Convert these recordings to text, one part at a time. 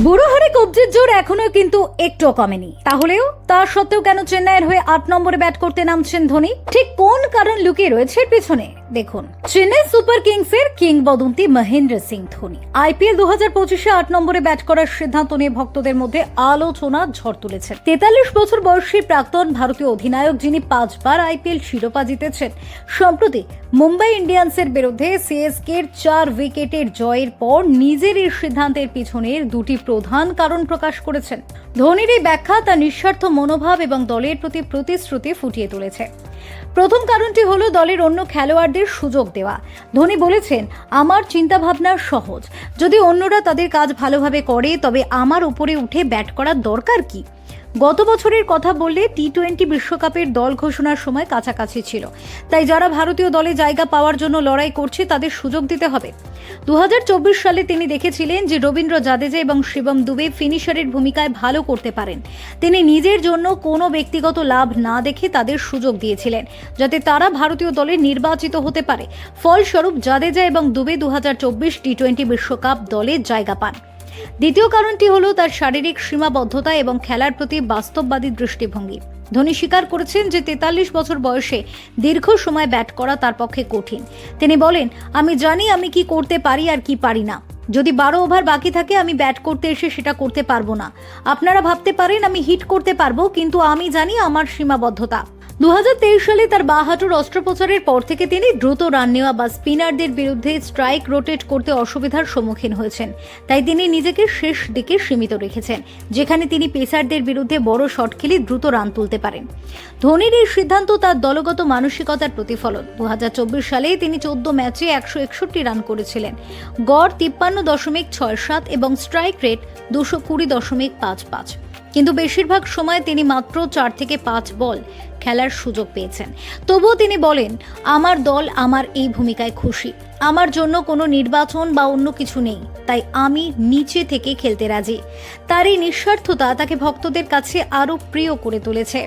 বুড়ো হারে কবজির জোর এখনো কিন্তু একটুও কমেনি। তাহলেও তা সত্ত্বেও কেন চেন্নাইয়ের হয়ে 8 নম্বরে ব্যাট করতে নামছেন ধোনি? ঠিক কোন কারণ লুকিয়ে রয়েছে এর পিছনে দেখুন। চেন্নাই সুপার কিংসের কিংবদন্তি মহেন্দ্র সিং ধোনি আইপিএল 2025-এ 8 নম্বরে ব্যাট করার সিদ্ধান্ত নিয়ে ভক্তদের মধ্যে আলোচনা ঝড় তুলেছেন। 43 বছর বয়সী প্রাক্তন ভারতীয় অধিনায়ক, যিনি 5 বার আইপিএল শিরোপা জিতেছেন, সম্প্রতি মুম্বাই ইন্ডিয়ান্সের বিরুদ্ধে সিএসকের 4 উইকেটের জয়ের পর নিজের এই সিদ্ধান্তের পিছনের দুটি প্রধান কারণ প্রকাশ করেছেন। ধোনির এই ব্যাখ্যা তার নিঃস্বার্থ মনোভাব এবং দলের প্রতি প্রতিশ্রুতি ফুটিয়ে তুলেছে। প্রথম কারণটি হলো দলের অন্য খেলোয়াড়দের সুযোগ দেওয়া। ধোনি বলেছেন, আমার চিন্তাভাবনা সহজ, যদি অন্যরা তাদের কাজ ভালোভাবে করে তবে আমার উপরে উঠে ব্যাট করার দরকার কি? গত বছরের কথা বললে টি-20 বিশ্বকাপের দল ঘোষণার সময় কাছাকাছি ছিল, তাই যারা ভারতীয় দলে জায়গা পাওয়ার জন্য লড়াই করছে তাদের সুযোগ দিতে হবে। 2024 সালে তিনি দেখেছিলেন যে রবীন্দ্র জাদেজা এবং শিবম দুবে ফিনিশারের ভূমিকায় ভালো করতে পারেন। তিনি নিজের জন্য কোনো ব্যক্তিগত লাভ না দেখে তাদের সুযোগ দিয়েছিলেন যাতে তারা ভারতীয় দলে নির্বাচিত হতে পারে। ফলস্বরূপ জাদেজা এবং দুবে 2024 টি-20 বিশ্বকাপ দলে জায়গা পান। দ্বিতীয় কারণটি হলো তার শারীরিক সীমাবদ্ধতা এবং খেলার প্রতি বাস্তববাদী দৃষ্টিভঙ্গি। ধোনি স্বীকার করেছেন যে 43 বছর বয়সে দীর্ঘ সময় ব্যাট করা তার পক্ষে কঠিন। তিনি বলেন, আমি জানি আমি কি করতে পারি আর কি পারি না। যদি 12 ওভার বাকি থাকে আমি ব্যাট করতে এসে সেটা করতে পারবো না। আপনারা ভাবতে পারেন আমি হিট করতে পারবো, কিন্তু আমি জানি আমার সীমাবদ্ধতা। 2023 সালে তার বাঁ হাঁটুর অস্ত্রোপচারের পর থেকে তিনি দ্রুত রান নেওয়া বা স্পিনারদের বিরুদ্ধে স্ট্রাইক রোটেট করতে অসুবিধার সম্মুখীন হয়েছেন। তাই তিনি নিজেকে শেষ দিকে সীমিত রেখেছেন, যেখানে তিনি পেসারদের বিরুদ্ধে বড় শট খেলে দ্রুত রান তুলতে পারেন। ধোনির এই সিদ্ধান্ত তার দলগত মানসিকতার প্রতিফলন। 2024 সালে তিনি 14 ম্যাচে 161 রান করেছিলেন, গড় 53.67 এবং স্ট্রাইক রেট 220.55। কিন্তু বেশিরভাগ সময় তিনি মাত্র 4 থেকে 5 বল খেলার সুযোগ পেয়েছেন। তবুও তিনি বলেন, আমার দল আমার এই ভূমিকায় খুশি, আমার জন্য কোনো নির্বাচন বা অন্য কিছু নেই, তাই আমি নিচে থেকে খেলতে রাজি। তার এই নিঃস্বার্থতা তাকে ভক্তদের কাছে আরো প্রিয় করে তুলেছে।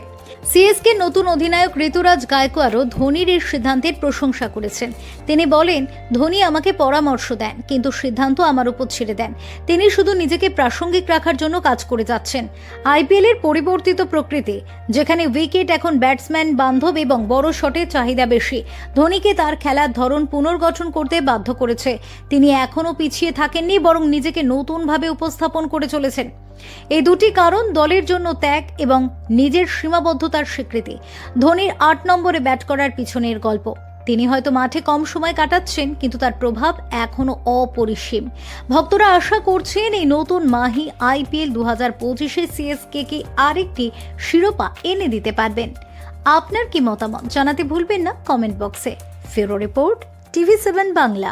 সিএসকে নতুন অধিনায়ক ঋতুরাজ গায়কোয়াড়ও ধোনির এই সিদ্ধান্তের প্রশংসা করেছেন। তিনি বলেন, ধোনি আমাকে পরামর্শ দেন, কিন্তু সিদ্ধান্ত আমার উপর ছেড়ে দেন। তিনি শুধু নিজেকে প্রাসঙ্গিক রাখার জন্য কাজ করে যাচ্ছেন। আইপিএল এর পরিবর্তিত প্রকৃতি, যেখানে উইকেট এখন ব্যাটসম্যান বান্ধব এবং বড় শটের চাহিদা বেশি, ধোনিকে তার খেলার ধরন পুনর্গঠন করতে বাধ্য করেছে। তিনি এখনও পিছিয়ে থাকেননি, বরং নিজেকে নতুনভাবে উপস্থাপন করে চলেছেন। এই দুটি কারণ দলের জন্য ত্যাগ এবং নিজের সীমাবদ্ধতার স্বীকৃতি। ধোনির 8 নম্বরে ব্যাট করার পিছনের গল্প। তিনি হয়তো মাঠে কম সময় কাটাচ্ছেন, কিন্তু তার প্রভাব এখনো অপরিসীম। ভক্তরা আশা করছেন এই নতুন মাহি আইপিএল 2025-এ সিএসকে আরেকটি শিরোপা এনে দিতে পারবেন। আপনার কি মতামত জানাতে ভুলবেন না কমেন্ট বক্সে। ফেরো রিপোর্ট, TV7 বাংলা।